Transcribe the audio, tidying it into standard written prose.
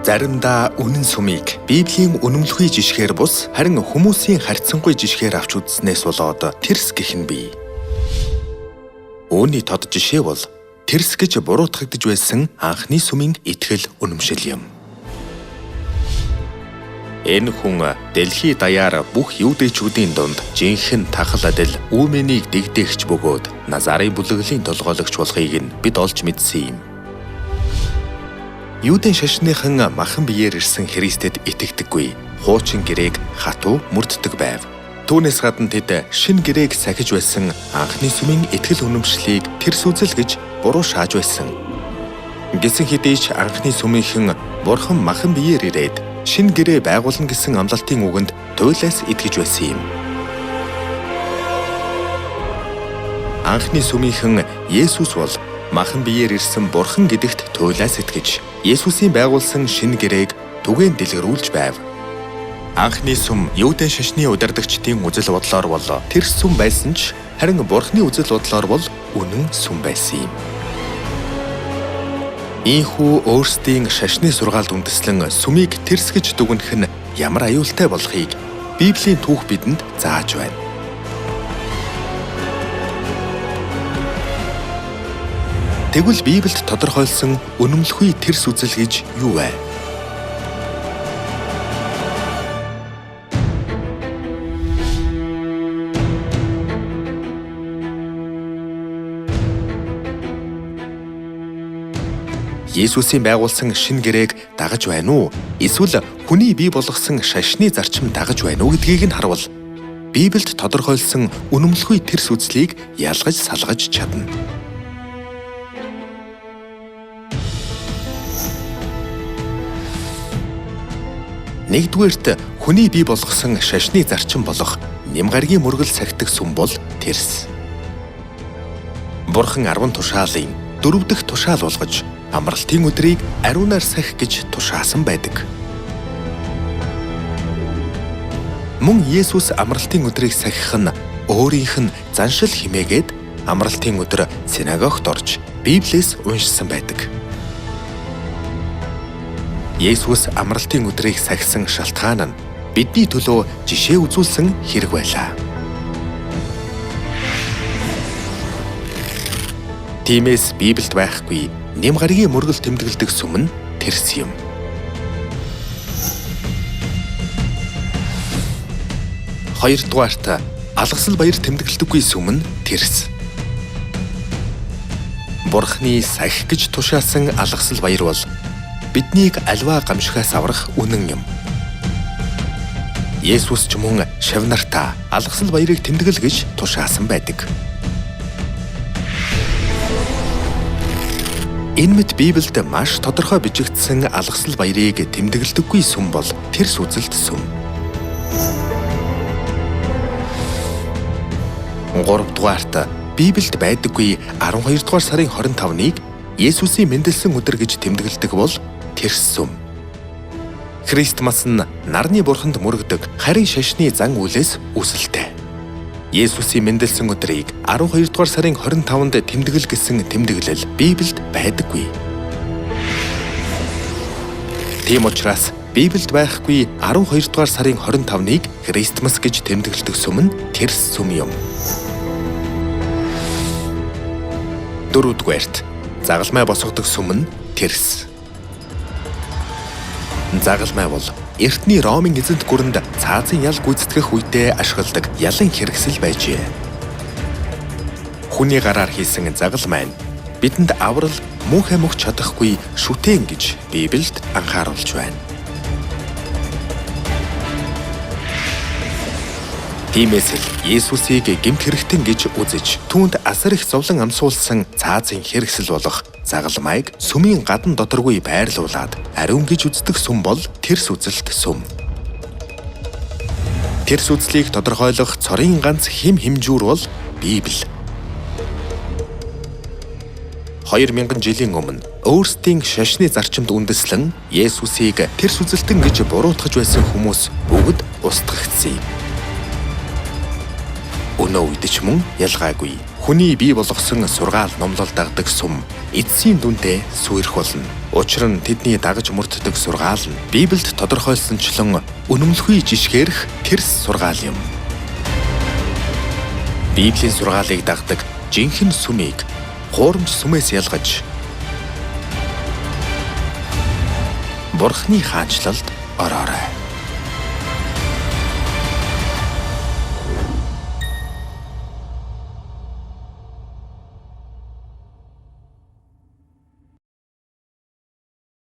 Заримдаа үнэн сүмийг Библийн үнэмлэхүй жишгээр бус харин хүмүүсийн харьцангуй жишгээр авч үзснээс болоод тэрс гэх нь бий. Үүний тод жишээ бол тэрс гэж буруутгагдж байсан анхны сүмийн итгэл үнэмшил юм. Энэ хүн дэлхий даяар бүх юудэчүүдийн дунд жинхэнэ тахал адил үүмэнийг дэгдээгч бөгөөд Назарын бүлэглэлийн толгойлогч болохыг нь бид олж мэдсэн юм. Юудын шашныхан махан биеэр ирсэн Христэд итгэдэггүй. Хуучин гэрээг хатуу мөрддөг байв. Түүнээс гадна тэд шин гэрээг сахиж байсан анхны сүмийн итгэл үнэмшлийг тэрс үзэл гэж буруу шааж байсан. Гэсэн хэдий ч анхны сүмийнхэн бурхан махан биеэр ирээд шин гэрээ байгуулна гэсэн амлалтын үгэнд туйлаас итгэж байсан юм. Анхны сүмийнхэн Есүс бол махан биеэр ирсэн бурхан гэдэгт туйлаас итгэж Есүсийн байгуулсан шинэ гэрээг түгээн дэлгэрүүлж байв. Анхны сүм Юудын шашны удирдагчдын үзэл бодлоор бол тэрс сүм байсан ч харин бурханы үзэл бодлоор бол үнэн сүм байсан юм. Ийхүү өөрсдийн шашны сургаалд үндэслэн сүмийг тэрс гэж дүгнэх нь ямар аюултай болохыг Библийн түүх бидэнд зааж байна. Тэгвэл Библиэд тодорхойлсон үнэмлэхүй тэрс үзэл гэж юу вэ? Есүсийн байгуулсан шинэ гэрээг дагаж байна уу? Эсвэл хүний бий болгосон шашны зарчим дагаж байна уу гэдгийг нь харвал Библиэд тодорхойлсон үнэмлэхүй тэрс үзлийг ялгаж салгаж чадна. Нэгдүгээрт хүний бий болгосон шашны зарчим болох нямгаргийн мөргөл сахидаг сүм бол тэрс. Бурхан 10 тушаалын 4 дахь тушаал болгож амралтын өдрийг ариунаар сахих гэж тушаасан байдаг. Мөн Есүс амралтын өдрийг сахих нь өөрийнх нь заншил химээгээд амралтын өдөр синагогт орж Библиэс уншсан байдаг. Есүс амралтын өдрийг сахисан шалтгаан нь бидний төлөө жишээ үзүүлсэн хэрэг байлаа. Тиймээс Библиэд байхгүй нямгаргийн мөргөл тэмдэглэдэг сүм нь тэрс юм. Хоёрдугаарт алгасал баяр тэмдэглэдэггүй сүм нь тэрс. Бурханы сахих гэж тушаасан алгасал баяр бол биднийг альва гамшихаас аврах үнэн юм. Есүс ч мөн шавнартаа алгасал баярыг тэмдэглэ гэж тушаасан байдаг. Энэ мэт Библиэд маш тодорхой бичигдсэн алгасал баярыг тэмдэглэдэггүй сүм бол тэрс үзэлт сүм. Гуравдугаарт Библиэд байдаггүй 12 дугаар сарын 25-ныг Есүсийн мэндэлсэн өдөр гэж тэмдэглэдэг бол тэрс сүм. Христмас нь нарны бурханд мөрөгдөг харийн шашны зан үйлээс үсэлтэй. Есүсийн мэндэлсэн өдрийг 12 дугаар сарын 25-нд тэмдэглэл гэсэн тэмдэглэл Библиэд байдаггүй. Тийм учраас Библиэд байхгүй 12 дугаар сарын 25-ныг Христмас гэж тэмдэглэдэг сүм нь тэрс сүм юм. Дөрөвдүгээрт загалмай босгодог сүм нь тэрс. Загалмай бол эртний Ромын эзэнт гүрэнд цаазын ял гүйцэтгэх үедээ ашигладаг ялан хэрэгсэл байжээ. Хүний гараар хийсэн загалмай нь бидэнд аврал мөнхөө мөх чадахгүй шүтэн гэж Библиэд анхааруулж байна. Тиймээс л Есүсийг гэмт хэрэгтэн гэж үзэж түүнд асар их зовлон амсуулсан цаазын хэрэгсэл болох загалмайг сүмийн гадна доторгүй байрлуулад ариун гэж үздэг сүм бол тэрс үзэлт сүм. Тэрс үзлийг тодорхойлох цорын ганц хэм хэмжүүр бол Библи. 2000 жилийн өмнө өөрсдийн шашны зарчимд үндэслэн Есүсийг тэрс үзэлтэн гэж буруутгаж байсан хүмүүс бүгд устгагдсан юм. Өнөө үед ч мөн ялгаагүй. Хүний бий болгосон сургаал номлол дагдаг сум эцсийн дүндээ сүрэх болно. Учир нь тэдний дагаж мөрддөг сургаал нь Библиэд тодорхойлсончлон үнэмлэхүй жишгээрх тэрс сургаал юм. Библийн сургаалыг дагдаг жинхэнэ сүмийг хуурамч сүмээс ялгаж Бурхны хаанчлалд ороорой.